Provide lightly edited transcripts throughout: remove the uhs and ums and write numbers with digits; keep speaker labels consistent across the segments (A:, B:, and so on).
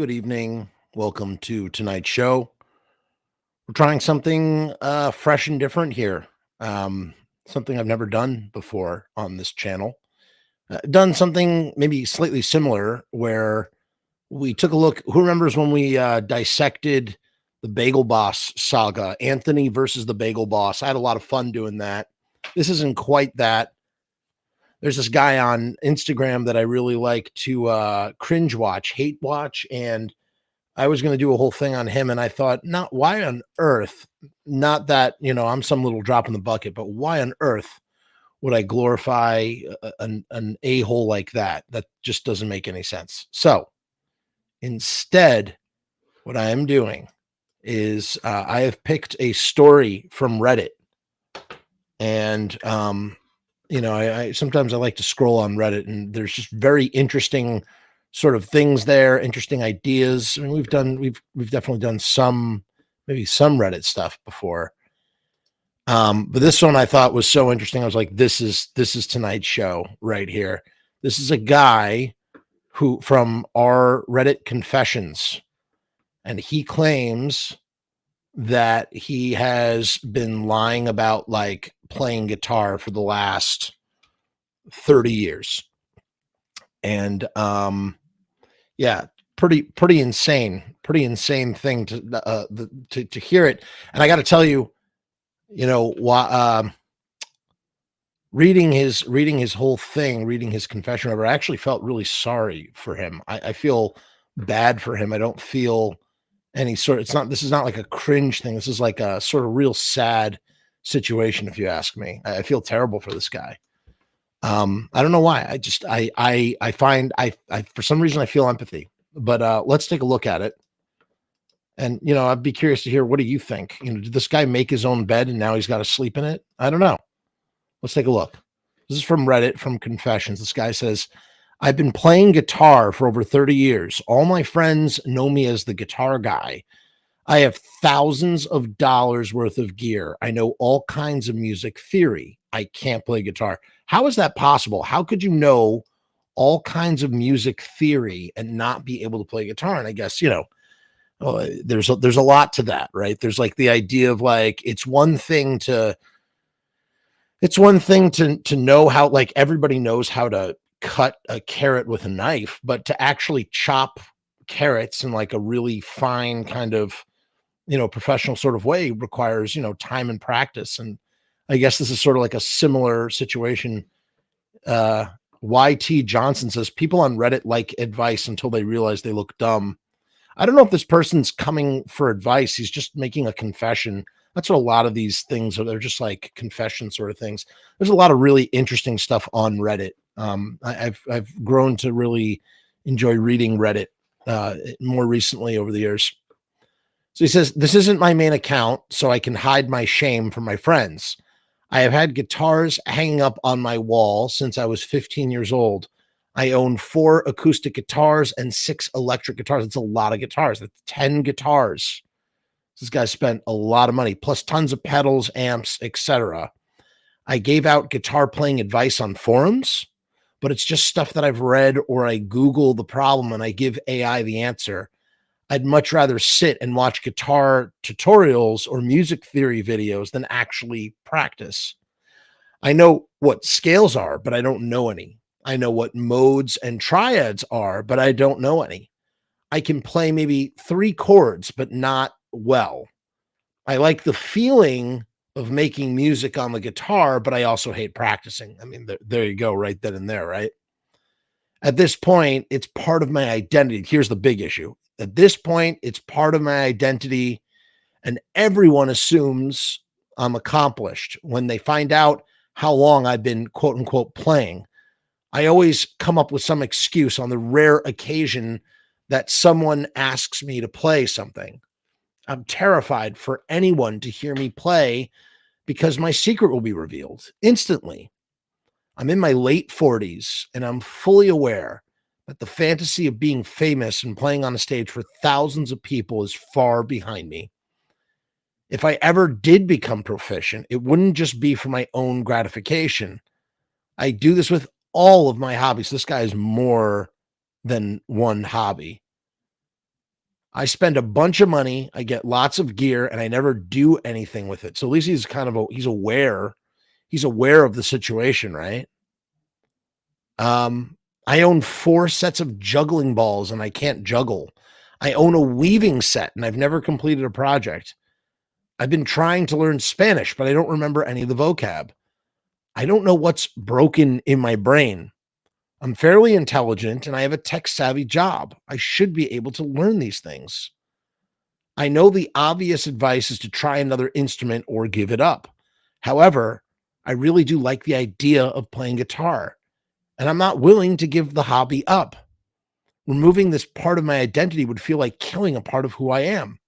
A: Good evening. Welcome to tonight's show. We're trying something fresh and different here. Something I've never done before on this channel. Done something maybe slightly similar where we took a look. Who remembers when we dissected the Bagel Boss saga, Anthony versus the Bagel Boss? I had a lot of fun doing that. This isn't quite that. There's this guy on Instagram that I really like to cringe watch, hate watch, and I was going to do a whole thing on him, and I thought, not why on earth, not that, I'm some little drop in the bucket, but why on earth would I glorify an a-hole like that? That just doesn't make any sense. So instead, what I am doing is I have picked a story from Reddit, and I sometimes I like to scroll on Reddit, and there's just very interesting sort of things there, interesting ideas. I mean, we've definitely done maybe some Reddit stuff before. But this one I thought was so interesting. I was like, this is tonight's show right here. This is a guy who from our Reddit confessions, and he claims that he has been lying about like playing guitar for the last 30 years. And yeah, pretty insane thing to hear it. And I got to tell you, reading his whole thing, reading his confession over, I actually felt really sorry for him. I feel bad for him. I don't feel any sort of, this is not like a cringe thing. This is like a sort of real sad situation. If you ask me, I feel terrible for this guy. I don't know why. I find for some reason I feel empathy, but let's take a look at it. And, I'd be curious to hear, what do you think? Did this guy make his own bed and now he's got to sleep in it? I don't know. Let's take a look. This is from Reddit, from Confessions. This guy says, I've been playing guitar for over 30 years. All my friends know me as the guitar guy. I have thousands of dollars worth of gear. I know all kinds of music theory. I can't play guitar. How is that possible? How could you know all kinds of music theory and not be able to play guitar? And I guess, there's a lot to that, right? There's like the idea of like, it's one thing to know how, like, everybody knows how to cut a carrot with a knife, but to actually chop carrots in like a really fine kind of, professional sort of way requires, time and practice. And I guess this is sort of like a similar situation. YT Johnson says people on Reddit like advice until they realize they look dumb. I don't know if this person's coming for advice. He's just making a confession. That's what a lot of these things are. They're just like confession sort of things. There's a lot of really interesting stuff on Reddit. I've grown to really enjoy reading Reddit more recently over the years. So he says, this isn't my main account, so I can hide my shame from my friends. I have had guitars hanging up on my wall since I was 15 years old. I own 4 acoustic guitars and 6 electric guitars. That's a lot of guitars. That's 10 guitars. This guy spent a lot of money, plus tons of pedals, amps, etc. I gave out guitar playing advice on forums, but it's just stuff that I've read, or I Google the problem and I give AI the answer. I'd much rather sit and watch guitar tutorials or music theory videos than actually practice. I know what scales are, but I don't know any. I know what modes and triads are, but I don't know any. I can play maybe 3 chords, but not well. I like the feeling of making music on the guitar, but I also hate practicing. I mean, there you go, right then and there, right? At this point, it's part of my identity. Here's the big issue. At this point, it's part of my identity, and everyone assumes I'm accomplished when they find out how long I've been, quote unquote, playing. I always come up with some excuse on the rare occasion that someone asks me to play something. I'm terrified for anyone to hear me play because my secret will be revealed instantly. I'm in my late 40s, and I'm fully aware that the fantasy of being famous and playing on a stage for thousands of people is far behind me. If I ever did become proficient, it wouldn't just be for my own gratification. I do this with all of my hobbies. This guy is more than one hobby. I spend a bunch of money, I get lots of gear, and I never do anything with it. So at least he's kind of he's aware. He's aware of the situation, right? I own 4 sets of juggling balls and I can't juggle. I own a weaving set and I've never completed a project. I've been trying to learn Spanish, but I don't remember any of the vocab. I don't know what's broken in my brain. I'm fairly intelligent and I have a tech savvy job. I should be able to learn these things. I know the obvious advice is to try another instrument or give it up. However, I really do like the idea of playing guitar, and I'm not willing to give the hobby up. Removing this part of my identity would feel like killing a part of who I am.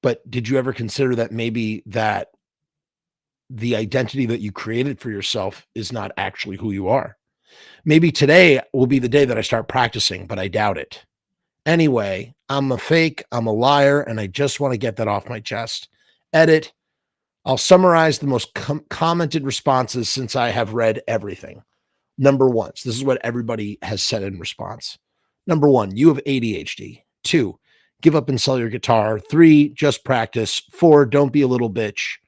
A: But did you ever consider that maybe that the identity that you created for yourself is not actually who you are? Maybe today will be the day that I start practicing, but I doubt it. Anyway, I'm a fake, I'm a liar, and I just want to get that off my chest. Edit. I'll summarize the most commented responses since I have read everything. Number 1, so this is what everybody has said in response. Number 1, you have ADHD. 2, give up and sell your guitar. 3, just practice. 4, don't be a little bitch.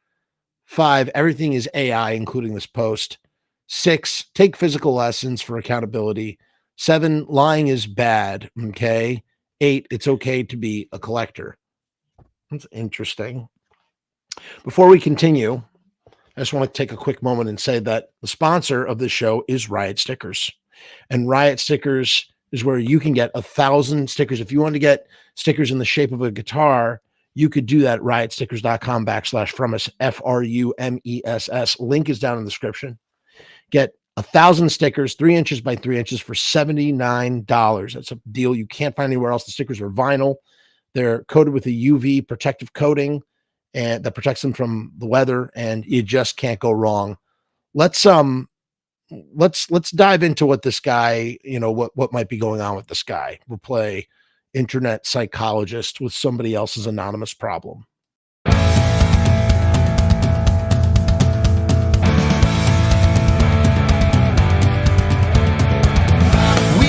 A: 5, everything is AI, including this post. 6, take physical lessons for accountability. 7, lying is bad. Okay. 8, it's okay to be a collector. That's interesting. Before we continue, I just want to take a quick moment and say that the sponsor of this show is RIOT Stickers. And RIOT Stickers is where you can get 1,000 stickers. If you want to get stickers in the shape of a guitar, you could do that. riotstickers.com/Frumess, Frumess. Link is down in the description. Get 1,000 stickers, 3 inches by 3 inches for $79. That's a deal you can't find anywhere else. The stickers are vinyl. They're coated with a UV protective coating and that protects them from the weather, and you just can't go wrong. Let's dive into what this guy, what might be going on with this guy. We'll play internet psychologist with somebody else's anonymous problem.
B: We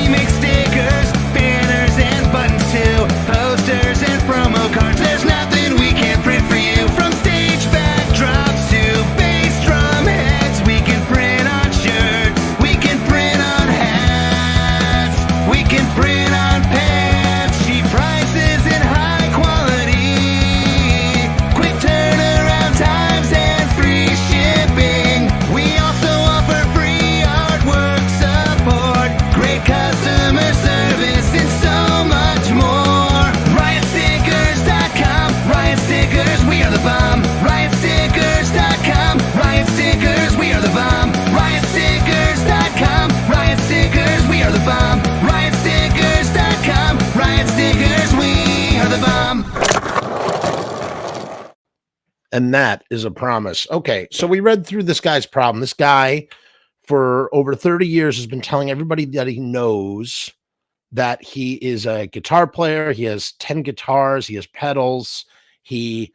B: make stickers, banners, and buttons too, posters and promo cards. There's nothing we can't print for you. From stage backdrops to bass drum heads, we can print on shirts, we can print on hats, we can print on pants. Cheap prices and high quality, quick turnaround times and free shipping. We also offer free artwork support, great customer service, and so much more. RiotStickers.com, Riot Stickers, we are the bomb. RiotStickers.com, Riot Stickers, we are the bomb. RiotStickers.com, Riot Stickers, we are the bomb. RiotStickers.com, Riot Stickers, we are the bomb.
A: And that is a promise. Okay, so we read through this guy's problem. This guy, for over 30 years, has been telling everybody that he knows that he is a guitar player. He has 10 guitars. He has pedals. He,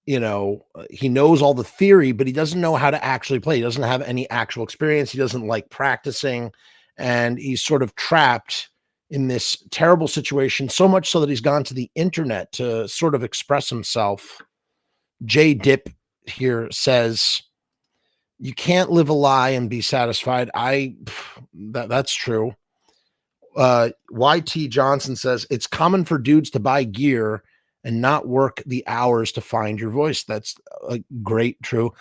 A: he knows all the theory, but he doesn't know how to actually play. He doesn't have any actual experience. He doesn't like practicing, and he's sort of trapped in this terrible situation, so much so that he's gone to the internet to sort of express himself. J Dip here says, you can't live a lie and be satisfied. That's true. YT Johnson says, it's common for dudes to buy gear and not work the hours to find your voice. That's great. True.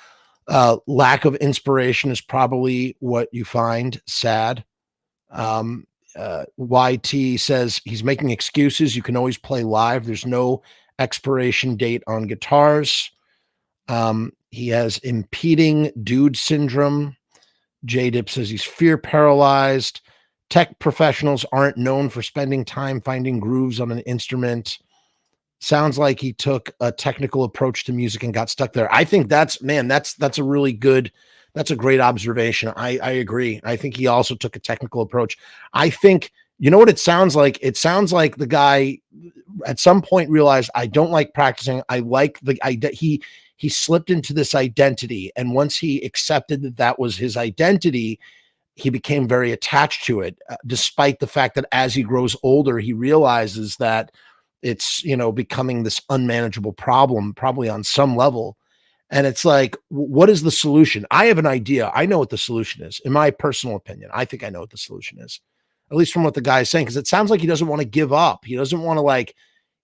A: Lack of inspiration is probably what you find. Sad. YT says he's making excuses. You can always play live. There's no expiration date on guitars. He has impeding dude syndrome. J-Dip says he's fear paralyzed. Tech professionals aren't known for spending time finding grooves on an instrument. Sounds like he took a technical approach to music and got stuck there. I think that's a really good, that's a great observation. I agree. I think he also took a technical approach. I think, you know what it sounds like? It sounds like the guy at some point realized, I don't like practicing. I like he slipped into this identity. And once he accepted that that was his identity, he became very attached to it, despite the fact that as he grows older, he realizes that it's, becoming this unmanageable problem, probably on some level. And it's like, what is the solution? I have an idea. I know what the solution is. In my personal opinion, I think I know what the solution is, at least from what the guy is saying, because it sounds like he doesn't want to give up. He doesn't want to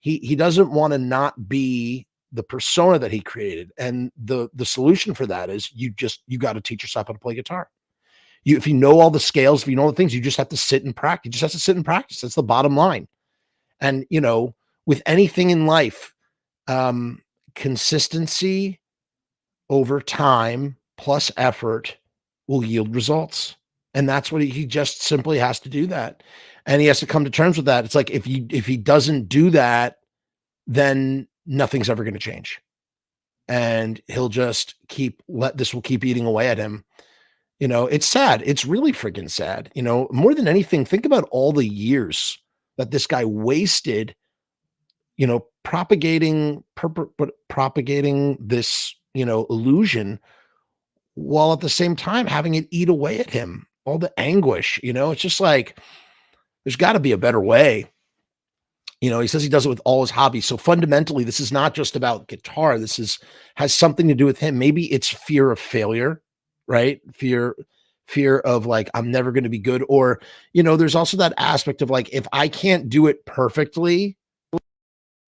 A: he doesn't want to not be the persona that he created. And the solution for that is you got to teach yourself how to play guitar. If you know all the scales, if you know the things, you just have to sit and practice. You just have to sit and practice. That's the bottom line. And, with anything in life, consistency over time plus effort will yield results. And that's what he just simply has to do that. And he has to come to terms with that. It's like, if he doesn't do that, then nothing's ever going to change. And he'll just this will keep eating away at him. It's sad. It's really freaking sad. More than anything, think about all the years that this guy wasted, propagating this, illusion, while at the same time having it eat away at him. All the anguish, it's just like, there's got to be a better way. He says he does it with all his hobbies. So fundamentally, this is not just about guitar. This has something to do with him. Maybe it's fear of failure, right? Fear of like, I'm never going to be good. Or, there's also that aspect of like, if I can't do it perfectly,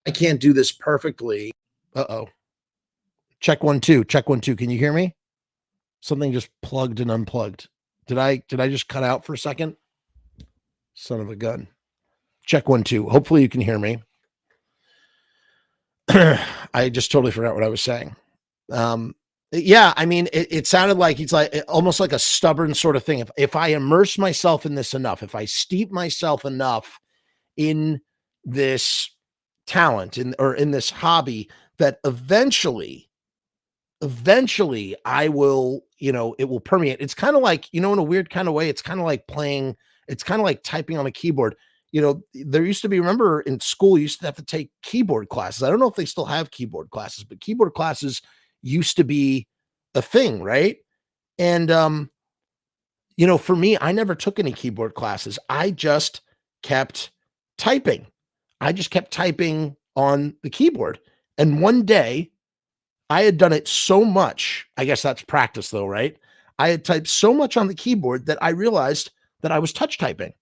A: I can't do this perfectly. Uh-oh. Check 1 2. Check 1 2. Can you hear me? Something just plugged and unplugged. Did I just cut out for a second? Son of a gun. Check 1 2. Hopefully you can hear me. I just totally forgot what I was saying. Yeah, I mean, it sounded like he's like almost like a stubborn sort of thing. If I immerse myself in this enough, if I steep myself enough in this talent or in this hobby, that eventually I will, it will permeate. It's kind of like, in a weird kind of way, it's kind of like typing on a keyboard. There used to be, remember in school, you used to have to take keyboard classes. I don't know if they still have keyboard classes, but keyboard classes used to be a thing, right? And, for me, I never took any keyboard classes. I just kept typing. I just kept typing on the keyboard. And one day I had done it so much, I guess that's practice though, right? I had typed so much on the keyboard that I realized that I was touch typing.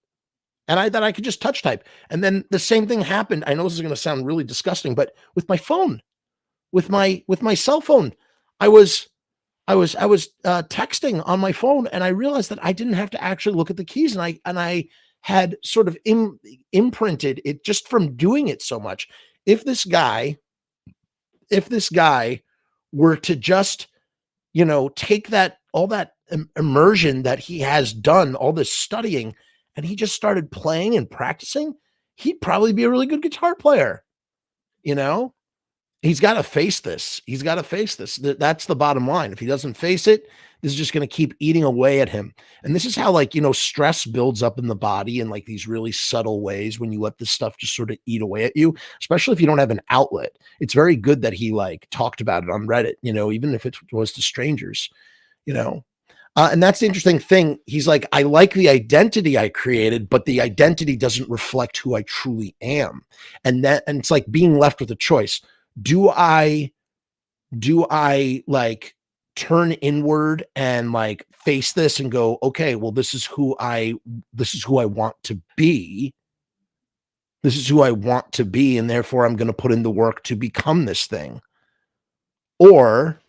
A: And that I could just touch type. And then the same thing happened. I know this is going to sound really disgusting, but with my phone, with my cell phone, I was texting on my phone, and I realized that I didn't have to actually look at the keys, and I had sort of imprinted it just from doing it so much. If this guy were to just, take all that immersion that he has done, all this studying, and he just started playing and practicing, he'd probably be a really good guitar player. He's got to face this. That's the bottom line. If he doesn't face it, this is just going to keep eating away at him. And this is how, stress builds up in the body in like these really subtle ways when you let this stuff just sort of eat away at you, especially if you don't have an outlet. It's very good that he talked about it on Reddit, even if it was to strangers, and that's the interesting thing. He's like, I like the identity I created, but the identity doesn't reflect who I truly am. And it's like being left with a choice. Do I turn inward and face this and go, okay, well, this is who I want to be. This is who I want to be. And therefore I'm going to put in the work to become this thing. Or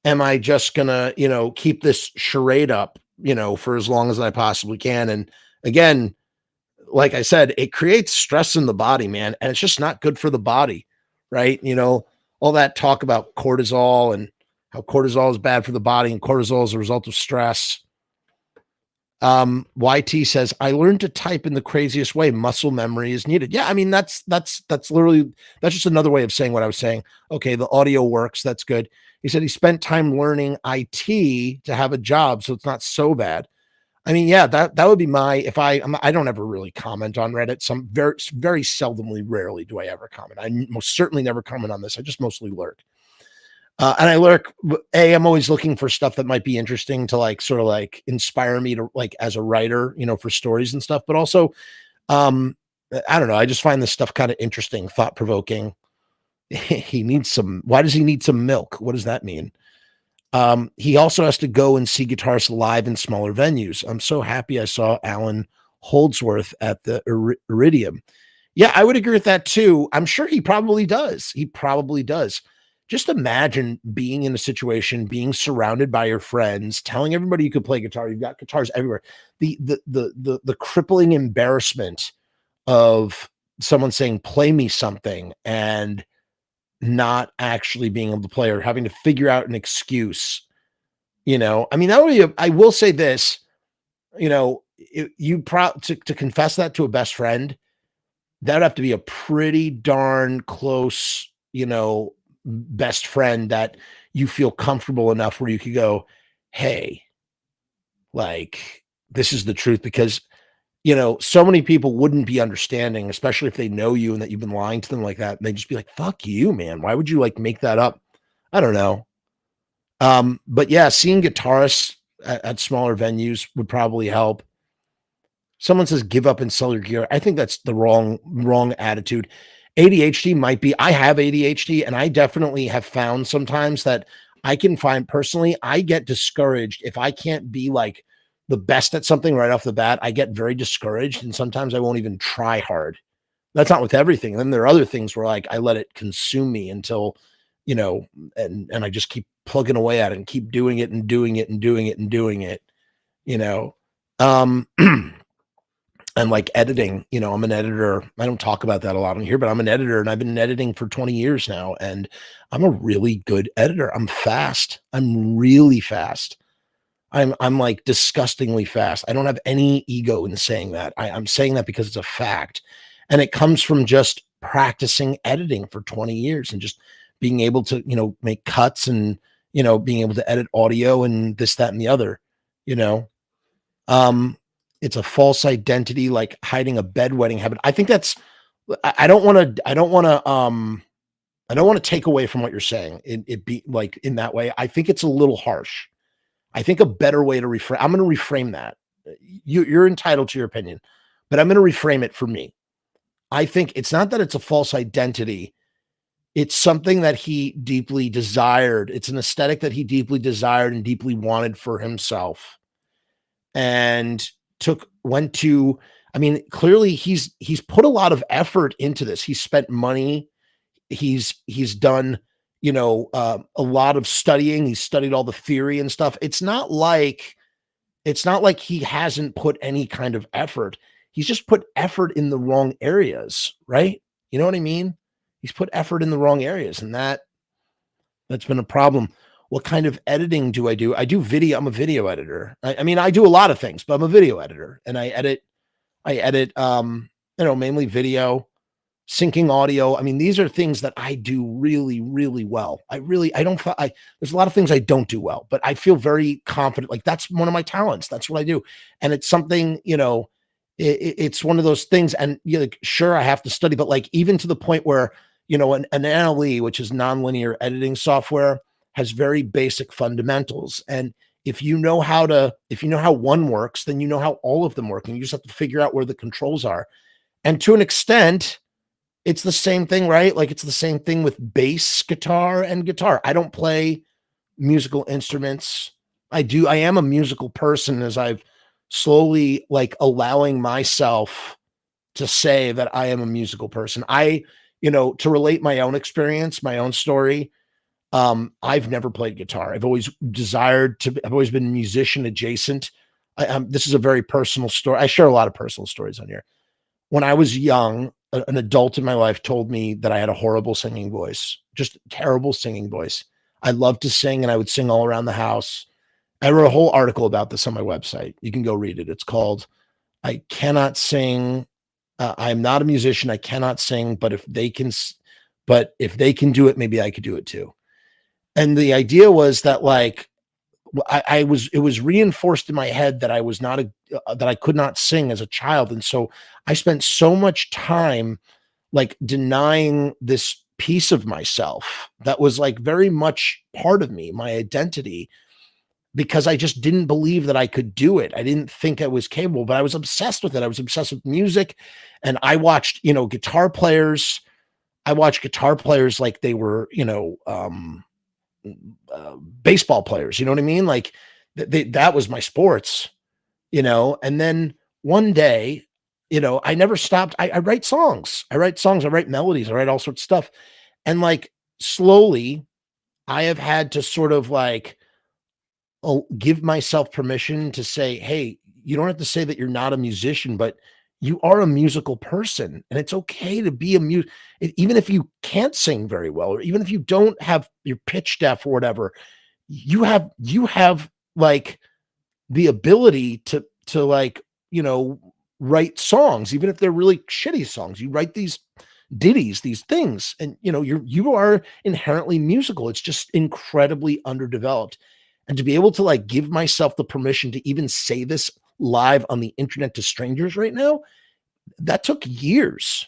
A: am I just going to, keep this charade up, for as long as I possibly can? And again, like I said, it creates stress in the body, man. And it's just not good for the body, right? All that talk about cortisol and how cortisol is bad for the body, and cortisol is a result of stress. YT says, I learned to type in the craziest way. Muscle memory is needed. Yeah. I mean, that's literally, that's just another way of saying what I was saying. Okay. The audio works. That's good. He said he spent time learning IT to have a job, so it's not so bad. I mean, yeah, that would be I don't ever really comment on Reddit. Some very, very seldomly, rarely do I ever comment. I most certainly never comment on this. I just mostly lurk. And I'm always looking for stuff that might be interesting to like sort of like inspire me to like as a writer, for stories and stuff. But also, I don't know. I just find this stuff kind of interesting, thought provoking. Why does he need some milk? What does that mean? He also has to go and see guitarists live in smaller venues. I'm so happy I saw Alan Holdsworth at the Iridium. Yeah, I would agree with that too. I'm sure he probably does. He probably does. Just imagine being in a situation, being surrounded by your friends, telling everybody you could play guitar. You've got guitars everywhere. The crippling embarrassment of someone saying, "Play me something," and not actually being able to play or having to figure out an excuse. I mean, I will say this, to confess that to a best friend, that would have to be a pretty darn close, best friend that you feel comfortable enough where you could go, "Hey, like, this is the truth," because so many people wouldn't be understanding, especially if they know you and that you've been lying to them like that. And they'd just be like, "Fuck you, man. Why would you like make that up?" I don't know. But yeah, seeing guitarists at smaller venues would probably help. Someone says give up and sell your gear. I think that's the wrong attitude. ADHD might be. I have ADHD, and I definitely have found sometimes that I can find personally, I get discouraged if I can't be like the best at something right off the bat. I get very discouraged, and sometimes I won't even try hard. That's not with everything. And then there are other things where like I let it consume me until, and I just keep plugging away at it and keep doing it and doing it and doing it and doing it, you know. Um and like editing, I'm an editor. I don't talk about that a lot on here, but I'm an editor and I've been editing for 20 years now. And I'm a really good editor. I'm fast. I'm really fast. I'm like disgustingly fast. I don't have any ego in saying that. I'm saying that because it's a fact. And it comes from just practicing editing for 20 years and just being able to, make cuts and, being able to edit audio and this, that, and the other, you know. It's a false identity, like hiding a bedwetting habit. I think that's, I don't want to take away from what you're saying. It be like in that way. I think it's a little harsh. I think a better way to reframe, I'm going to reframe that. You're entitled to your opinion, but I'm going to reframe it for me. I think it's not that it's a false identity. It's something that he deeply desired. It's an aesthetic that he deeply desired and deeply wanted for himself. And clearly he's put a lot of effort into this. He's spent money. He's done, a lot of studying. He's studied all the theory and stuff. It's not like he hasn't put any kind of effort. He's just put effort in the wrong areas, right? You know what I mean? He's put effort in the wrong areas, and that's been a problem. What kind of editing do I do? I do video. I'm a video editor. I do a lot of things, but I'm a video editor, and I edit, mainly video, syncing audio. I mean, these are things that I do really, really well. There's a lot of things I don't do well, but I feel very confident. Like that's one of my talents. That's what I do. And it's something, it's one of those things. And like, sure, I have to study, but like, even to the point where, an NLE, which is nonlinear editing software, has very basic fundamentals. And if you know how one works, then you know how all of them work. And you just have to figure out where the controls are. And to an extent, it's the same thing, right? Like it's the same thing with bass guitar and guitar. I don't play musical instruments. I am a musical person, as I've slowly like allowing myself to say that I am a musical person. To relate my own experience, my own story. I've never played guitar. I've always been musician adjacent. This is a very personal story. I share a lot of personal stories on here. When I was young, an adult in my life told me that I had a horrible singing voice, just terrible singing voice. I loved to sing and I would sing all around the house. I wrote a whole article about this on my website. You can go read it. It's called, I Cannot Sing. I'm not a musician. I cannot sing, but if they can do it, maybe I could do it too. And the idea was that like, it was reinforced in my head that I was not that I could not sing as a child. And so I spent so much time like denying this piece of myself that was like very much part of me, my identity, because I just didn't believe that I could do it. I didn't think I was capable, but I was obsessed with it. I was obsessed with music, and I watched, guitar players. I watched guitar players like they were, baseball players. You know what I mean? Like that was my sports, And then one day, I never stopped. I write songs. I write songs. I write melodies. I write all sorts of stuff. And like slowly, I have had to sort of like give myself permission to say, hey, you don't have to say that you're not a musician, but you are a musical person. And it's okay to be even if you can't sing very well, or even if you don't have your pitch deaf or whatever, you have like the ability to like, write songs, even if they're really shitty songs. You write these ditties, these things, and you are inherently musical. It's just incredibly underdeveloped. And to be able to like give myself the permission to even say this live on the internet to strangers right now, that took years.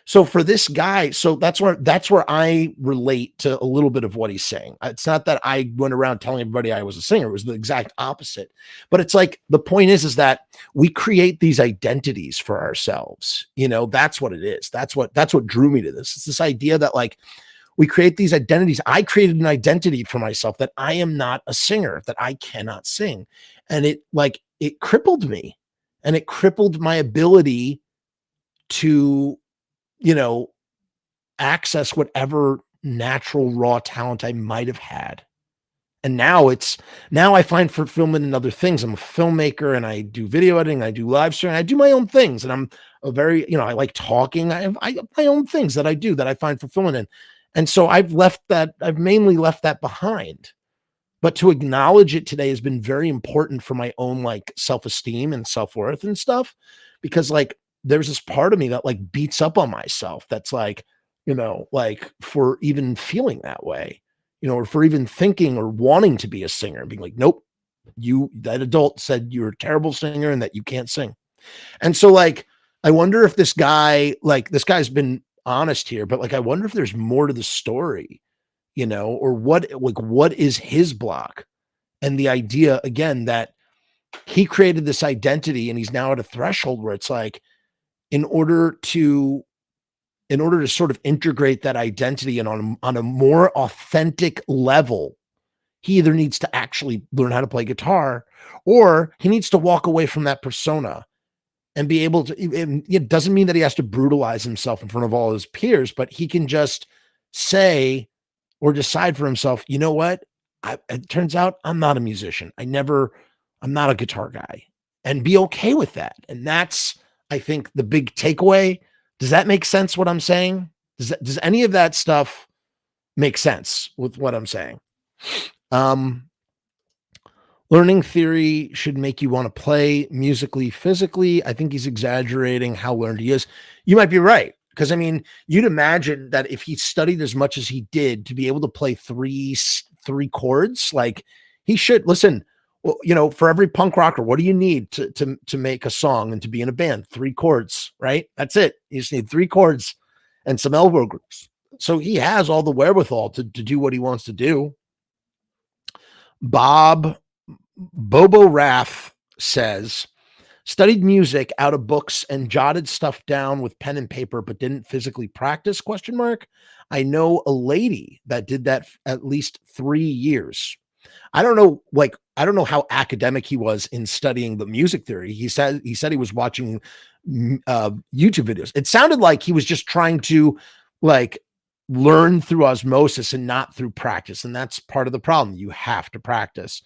A: So for this guy, so that's where I relate to a little bit of what he's saying. It's not that I went around telling everybody I was a singer. It was the exact opposite. But it's like the point is that we create these identities for ourselves. That's what it is. That's what drew me to this. It's this idea that like we create these identities. I created an identity for myself that I am not a singer, that I cannot sing. And it crippled me, and it crippled my ability to access whatever natural raw talent I might have had. And now I find fulfillment in other things. I'm a filmmaker, and I do video editing. I do live streaming. I do my own things, and I'm a very, I like talking. I have my own things that I do that I find fulfillment in. And so I've mainly left that behind. But to acknowledge it today has been very important for my own like self-esteem and self-worth and stuff, because like there's this part of me that like beats up on myself. That's like, like for even feeling that way, or for even thinking or wanting to be a singer, being like, nope, that adult said you're a terrible singer and that you can't sing. And so like, I wonder if this guy's been honest here, but like, I wonder if there's more to the story, or what is his block? And the idea again, that he created this identity and he's now at a threshold where it's like, in order to sort of integrate that identity and on a more authentic level, he either needs to actually learn how to play guitar, or he needs to walk away from that persona and be able to. It doesn't mean that he has to brutalize himself in front of all his peers, but he can just say or decide for himself, you know what? It turns out I'm not a musician. I'm not a guitar guy, and be okay with that. And that's, I think, the big takeaway. Does that make sense what I'm saying? Does any of that stuff make sense with what I'm saying? Learning theory should make you want to play musically, physically. I think he's exaggerating how learned he is. You might be right. Because I mean, you'd imagine that if he studied as much as he did to be able to play three chords, like he should listen. Well, for every punk rocker, what do you need to make a song and to be in a band? 3 chords, right? That's it. You just need 3 chords and some elbow grooves. So he has all the wherewithal to do what he wants to do. Bobo Rath says, studied music out of books and jotted stuff down with pen and paper, but didn't physically practice, ? I know a lady that did that at least 3 years. I don't know how academic he was in studying the music theory. He said he was watching YouTube videos. It sounded like he was just trying to like learn through osmosis and not through practice. And that's part of the problem. You have to practice.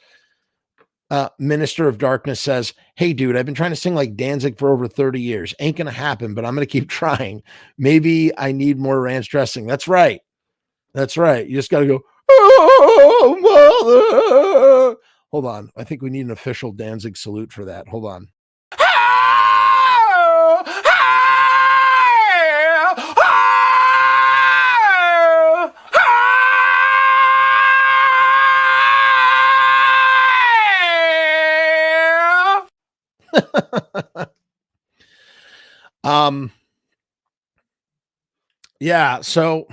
A: Minister of Darkness says, hey, dude, I've been trying to sing like Danzig for over 30 years. Ain't going to happen, but I'm going to keep trying. Maybe I need more ranch dressing. That's right. That's right. You just got to go, oh, mother. Hold on. I think we need an official Danzig salute for that. Hold on. Yeah, so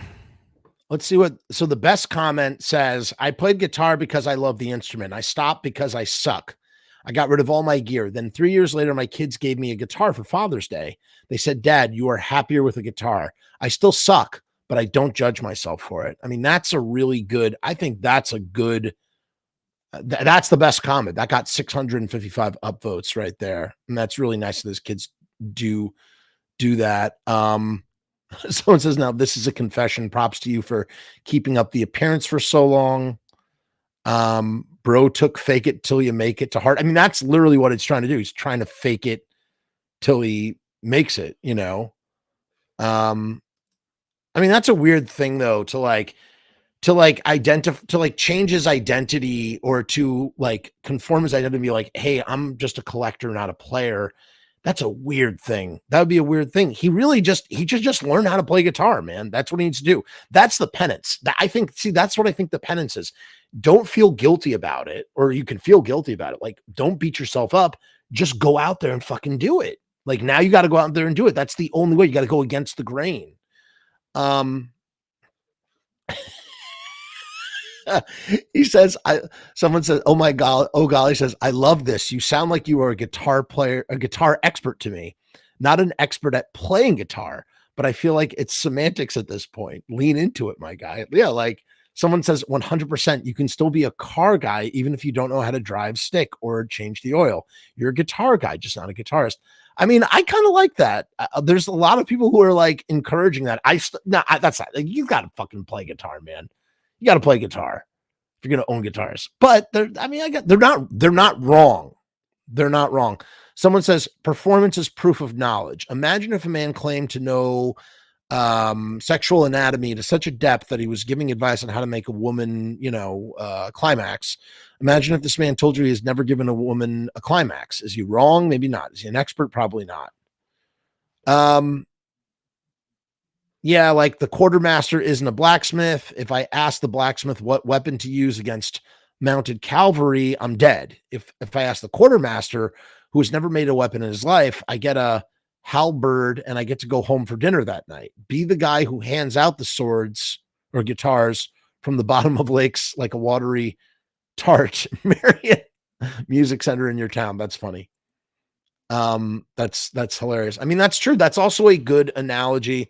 A: Let's see what. So the best comment says, I played guitar because I love the instrument. I stopped because I suck. I got rid of all my gear. Then 3 years later, my kids gave me a guitar for Father's Day. They said, Dad, you are happier with a guitar. I still suck, but I don't judge myself for it. I mean, that's a really good, I think that's a good, that's the best comment. That got 655 upvotes right there. And that's really nice that those kids do that. Someone says, now this is a confession. Props to you for keeping up the appearance for so long. Bro took fake it till you make it to heart. I mean, that's literally what it's trying to do. He's trying to fake it till he makes it, you know? I mean, that's a weird thing though, to identify, to change his identity, or to conform his identity to be like, hey, I'm just a collector, not a player. That's a weird thing. That would be a weird thing. He should just learn how to play guitar, man. That's what he needs to do. That's the penance. That's what I think the penance is. Don't feel guilty about it, or you can feel guilty about it. Don't beat yourself up. Just go out there and fucking do it. Now you got to go out there and do it. That's the only way. You got to go against the grain. He says, someone says, oh my God, oh golly, says, I love this. You sound like you are a guitar player, a guitar expert to me, not an expert at playing guitar, but I feel like it's semantics at this point. Lean into it, my guy. Yeah. Someone says 100%, you can still be a car guy, even if you don't know how to drive stick or change the oil. You're a guitar guy, just not a guitarist. I mean, I kind of like that. There's a lot of people who are encouraging that. That's not, you got to fucking play guitar, man. You got to play guitar if you're going to own guitars. But they're not wrong. They're not wrong. Someone says performance is proof of knowledge. Imagine if a man claimed to know sexual anatomy to such a depth that he was giving advice on how to make a woman, climax. Imagine if this man told you he has never given a woman a climax. Is he wrong? Maybe not. Is he an expert? Probably not. Yeah, the quartermaster isn't a blacksmith. If I ask the blacksmith what weapon to use against mounted cavalry, I'm dead. If I ask the quartermaster, who has never made a weapon in his life, I get a halberd and I get to go home for dinner that night. Be the guy who hands out the swords or guitars from the bottom of lakes like a watery tart. Marriott Music Center in your town. That's funny. That's hilarious. I mean, that's true. That's also a good analogy.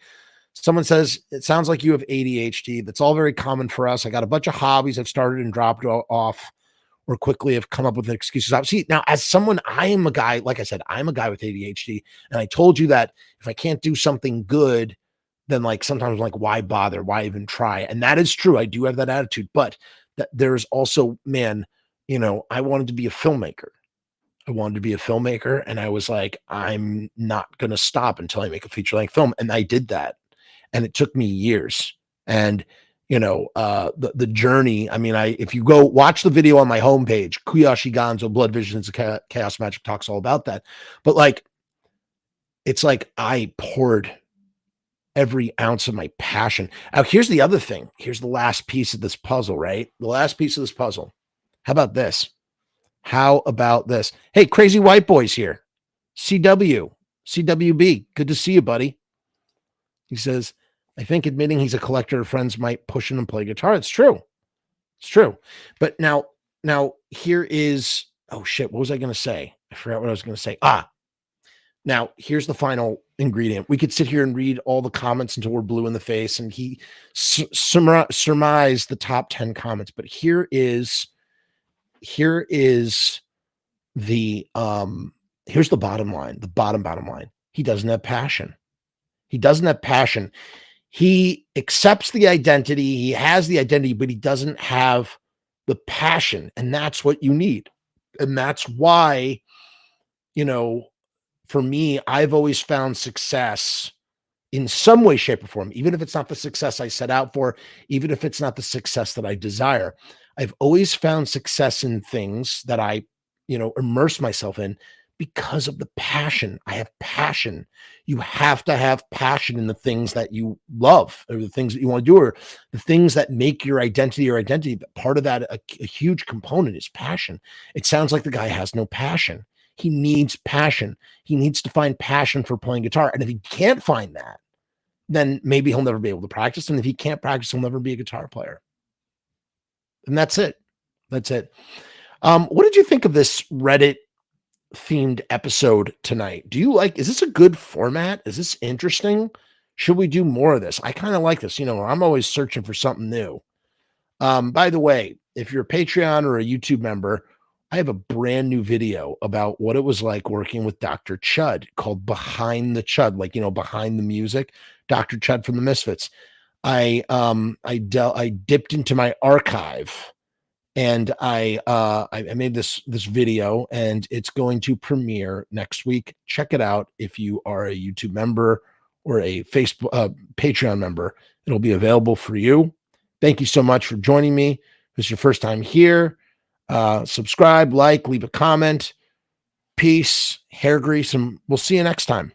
A: Someone says, it sounds like you have ADHD. That's all very common for us. I got a bunch of hobbies I've started and dropped off, or quickly have come up with excuses. See, now as someone, I am a guy, like I said, I'm a guy with ADHD. And I told you that if I can't do something good, then sometimes I'm why bother? Why even try? And that is true. I do have that attitude, but there's also, man, I wanted to be a filmmaker. And I was like, I'm not going to stop until I make a feature-length film. And I did that. And it took me years. And, the journey, I mean, if you go watch the video on my homepage, Kuyashi Gonzo, Blood Visions, Chaos Magic talks all about that. But it's I poured every ounce of my passion. Now, here's the other thing. Here's the last piece of this puzzle, right? The last piece of this puzzle. How about this? Hey, Crazy White Boys here. CWB. Good to see you, buddy. He says, I think admitting he's a collector of friends might push him and play guitar. It's true. But now here is, oh shit, what was I going to say? I forgot what I was going to say. Now here's the final ingredient. We could sit here and read all the comments until we're blue in the face, and he surmised the top 10 comments. But here is the here's the bottom line. The bottom line. He doesn't have passion. He accepts the identity. He has the identity, but he doesn't have the passion. And that's what you need. And that's why, for me, I've always found success in some way, shape, or form, even if it's not the success I set out for, even if it's not the success that I desire. I've always found success in things that I, immerse myself in because of the passion. I have passion. You have to have passion in the things that you love, or the things that you want to do, or the things that make your identity your identity. But part of that, a huge component is passion. It sounds like the guy has no passion. He needs passion. He needs to find passion for playing guitar. And if he can't find that, then maybe he'll never be able to practice. And if he can't practice, he'll never be a guitar player. And that's it. That's it. What did you think of this Reddit themed episode tonight? Do you like, is this a good format? Is this interesting? Should we do more of this? I kind of like this. You know, I'm always searching for something new. By the way, if you're a Patreon or a YouTube member, I have a brand new video about what it was like working with Dr. Chud called Behind the Chud, like, you know, behind the music, Dr. Chud from the Misfits. I dipped into my archive and I made this video, and it's going to premiere next week. Check it out if you are a YouTube member or a Facebook Patreon member. It'll be available for you. Thank you so much for joining me. If it's your first time here, subscribe, like, leave a comment. Peace, hair grease, and we'll see you next time.